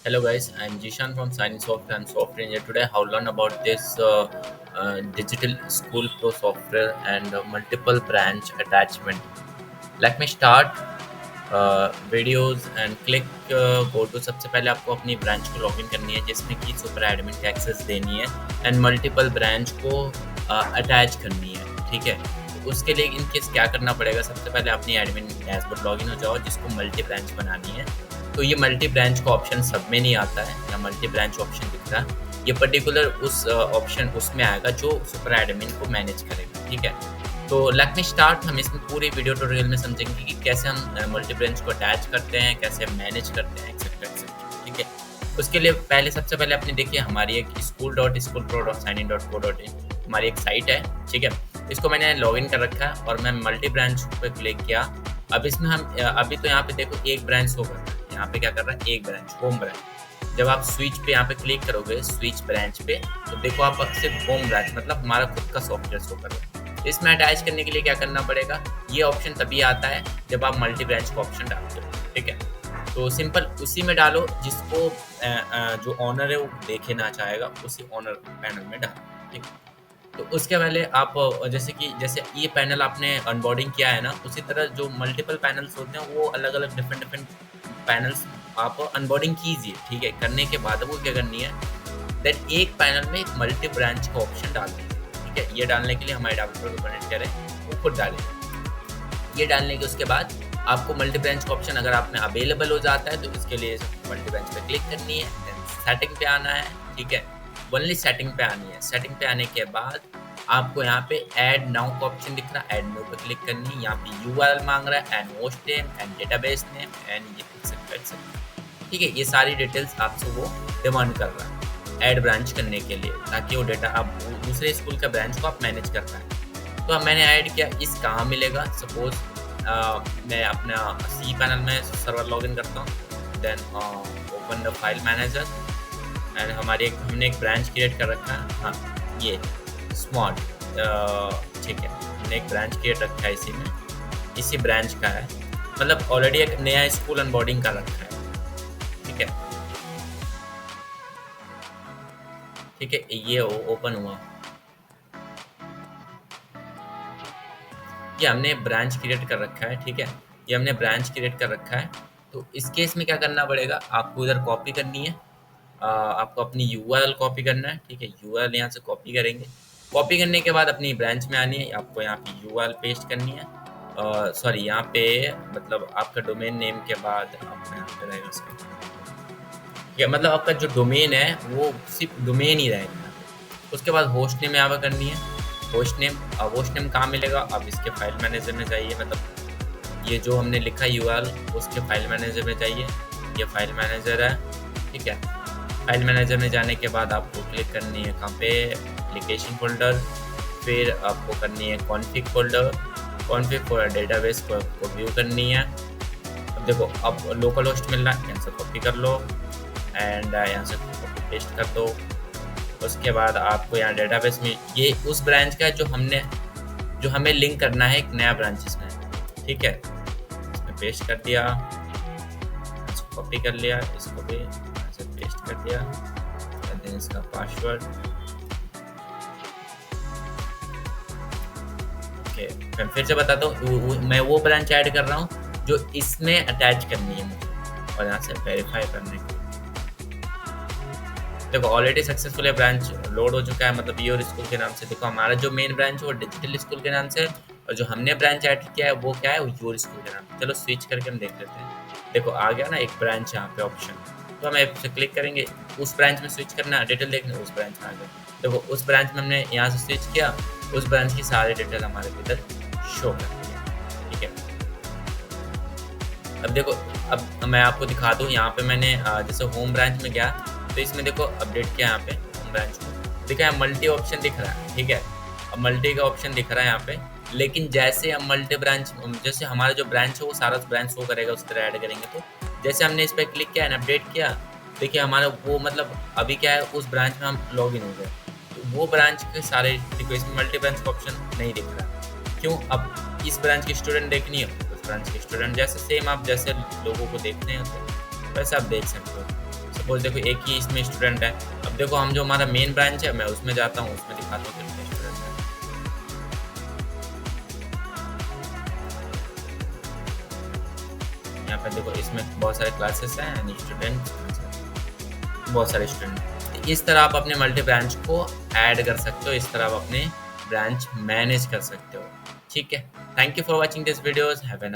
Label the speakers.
Speaker 1: Hello guys, I'm Jishan from Science Software and Software Engineer. Today I'll learn about this digital school pro software and multiple branch attachment. Let me start videos and click go to सबसे पहले आपको अपनी branch को login करनी है जिसमें कि super admin की एक्सेस देनी है एंड मल्टीपल ब्रांच को अटैच करनी है। ठीक है, तो उसके लिए इन केस क्या करना पड़ेगा, सबसे पहले अपनी एडमिन डैशबोर्ड लॉगिन हो जाओ जिसको मल्टी ब्रांच बनानी है। तो ये मल्टी ब्रांच का ऑप्शन सब में नहीं आता है, या मल्टी ब्रांच ऑप्शन दिख रहा है, ये पर्टिकुलर उस ऑप्शन उसमें आएगा जो सुपर एडमिन को मैनेज करेगा। ठीक है, तो लेट मी स्टार्ट। हम इसमें पूरे वीडियो ट्यूटोरियल में समझेंगे कि कैसे हम मल्टी ब्रांच को अटैच करते हैं, कैसे मैनेज करते हैं, एक्सेट्रा एक्सेट्रा। ठीक है, उसके लिए पहले सबसे पहले आपने देखिए हमारी एक school.schoolpro.signin.co.in हमारी एक साइट है। ठीक है, इसको मैंने लॉगिन कर रखा है और मैं मल्टी ब्रांच पे क्लिक किया। अब इसमें हम अभी तो यहाँ पे देखो एक ब्रांच शो कर रहा है, यहाँ पे क्या कर रहा है, एक ब्रांच, होम ब्रांच। जब आप स्विच पे यहाँ पे क्लिक करोगे स्विच ब्रांच पे, तो देखो आप सिर्फ होम ब्रांच मतलब हमारा खुद का सॉफ्टवेयर शो कर रहा है। इसमें अटैच करने के लिए क्या करना पड़ेगा, ये ऑप्शन तभी आता है जब आप मल्टी ब्रांच का ऑप्शन डालते हो। ठीक है, तो सिंपल उसी में डालो जिसको जो ऑनर है वो देखना चाहेगा, उसी ऑनर पैनल में डालो। ठीक, तो उसके पहले आप जैसे ये पैनल आपने अनबोर्डिंग किया है ना, उसी तरह जो मल्टीपल पैनल्स होते हैं वो अलग अलग डिफरेंट डिफरेंट पैनल्स आप अनबोर्डिंग कीजिए। ठीक है, करने के बाद वो क्या करनी है, देन एक पैनल में एक मल्टी ब्रांच का ऑप्शन डाल दीजिए। ठीक है, ये डालने के लिए हमारे डेवलपर को कनेक्ट करें, वो खुद डालें। ये डालने के उसके बाद आपको मल्टी ब्रांच का ऑप्शन अगर आप में अवेलेबल हो जाता है तो इसके लिए मल्टी ब्रांच पे क्लिक करनी है, देन सेटिंग पे आना है। ठीक है, ओनली सेटिंग पे आनी है। सेटिंग पे आने के बाद आपको यहाँ पे ऐड नाउ का ऑप्शन दिख रहा है, ऐड नाउ पे क्लिक करनी है। यहाँ पे यूआरएल मांग रहा है and host name and database name and ये एक्सेट्रा। ठीक है, ये सारी डिटेल्स आपसे वो डिमांड कर रहा है ऐड ब्रांच करने के लिए, ताकि वो डेटा आप दूसरे स्कूल का ब्रांच को आप मैनेज कर पाए। तो अब मैंने ऐड किया, इस कहाँ मिलेगा, सपोज मैं अपना सी पैनल में सर्वर लॉगिन करता हूँ, then open the file manager and हमने एक ब्रांच क्रिएट कर रखा है। हाँ, ये स्मॉल, ठीक है, हमने एक ब्रांच क्रिएट रखा है, इसी में इसी ब्रांच का है, मतलब ऑलरेडी एक नया स्कूल अनबोर्डिंग का रखा है। ठीक है, ठीक है, ये ओपन हुआ, ये हमने ब्रांच क्रिएट कर रखा है। ठीक है, ये हमने ब्रांच क्रिएट कर रखा है। तो इस केस में क्या करना पड़ेगा, आपको इधर कॉपी करनी है, आपको अपनी यूआरएल कॉपी करना है। ठीक है, यूआरएल यहाँ से कॉपी करेंगे, कॉपी करने के बाद अपनी ब्रांच में आनी है, आपको यहाँ पे यूआरएल पेस्ट करनी है। सॉरी, यहाँ पे मतलब आपका डोमेन नेम के बाद आपका यहाँ पे रहेगा उसका, ठीक है, मतलब आपका जो डोमेन है वो सिर्फ डोमेन ही रहेगा। उसके बाद होस्ट नेम यहाँ पर करनी है, होस्ट नेम कहाँ मिलेगा, अब इसके फाइल मैनेजर में जाइए, मतलब ये जो हमने लिखा यूआरएल उसके फाइल मैनेजर में जाइए, ये फाइल मैनेजर है। ठीक है, फाइल मैनेजर में जाने के बाद आपको क्लिक करनी है कहाँ पे, एप्लीकेशन फोल्डर, फिर आपको करनी है config folder, config for database को व्यू करनी है। अब देखो, अब लोकल होस्ट मिल रहा है, यहाँ से कॉपी कर लो एंड यहाँ से कॉपी पेस्ट कर दो। उसके बाद आपको यहाँ डेटाबेस में ये उस ब्रांच का है जो हमें लिंक करना है एक नया ब्रांच इसमें। ठीक है, इसमें पेस्ट कर दिया, कॉपी कर लिया, इसको भी ऐसे पेस्ट कर दिया, देन इसका पासवर्ड। ओके, मैं फिर से बताता हूँ, मैं वो ब्रांच ऐड कर रहा हूँ जो इसमें अटैच करनी है मुझे, और यहाँ से वेरीफाई करने के। देखो ऑलरेडी सक्सेसफुल ब्रांच लोड हो चुका है, मतलब योर स्कूल के नाम से। देखो हमारा जो मेन ब्रांच है वो डिजिटल स्कूल के नाम से है, और जो हमने ब्रांच ऐड किया है वो क्या है, वो योर स्कूल के नाम से। चलो स्विच करके हम देख लेते हैं। देखो आ गया ना एक ब्रांच यहाँ पे ऑप्शन, तो हम ऐप से क्लिक करेंगे, उस ब्रांच में स्विच करना, डिटेल देखना, उस ब्रांच में आ गया। देखो उस ब्रांच में हमने यहाँ से स्विच किया, उस ब्रांच की सारी डिटेल हमारे इधर शो करती है। ठीक है, अब देखो, अब मैं आपको दिखा दूँ, यहाँ पे मैंने जैसे होम ब्रांच में गया तो इसमें देखो अपडेट किया, यहाँ पे होम ब्रांच को देखा है मल्टी ऑप्शन दिख रहा है। ठीक है, अब मल्टी का ऑप्शन दिख रहा है यहाँ पे, लेकिन जैसे हम मल्टी ब्रांच, जैसे हमारा जो ब्रांच है वो सारा ब्रांच शो करेगा, उस तरह ऐड करेंगे। तो जैसे हमने इस पर क्लिक किया एंड अपडेट किया, देखिए हमारा वो मतलब अभी क्या है, उस ब्रांच में हम लॉग इन हो गए, तो वो ब्रांच के सारे देखो, इसमें मल्टी ब्रांच का ऑप्शन नहीं दिख रहा। क्यों, अब इस ब्रांच के स्टूडेंट देखनी है, उस ब्रांच के स्टूडेंट जैसे सेम आप जैसे लोगों को देखते हैं तो वैसे आप देख सकते हो। सपोज देखो एक ही इसमें स्टूडेंट है। अब देखो हम जो हमारा मेन ब्रांच है मैं उसमें जाता हूँ, उसमें दिखाता हूँ कितने स्टूडेंट हैं। यहाँ पे देखो इसमें बहुत सारे क्लासेस हैं एंड स्टूडेंट, बहुत सारे स्टूडेंट। इस तरह आप अपने मल्टी ब्रांच को ऐड कर सकते हो, इस तरह आप अपने ब्रांच मैनेज कर सकते हो। ठीक है, thank you for watching this videos, have a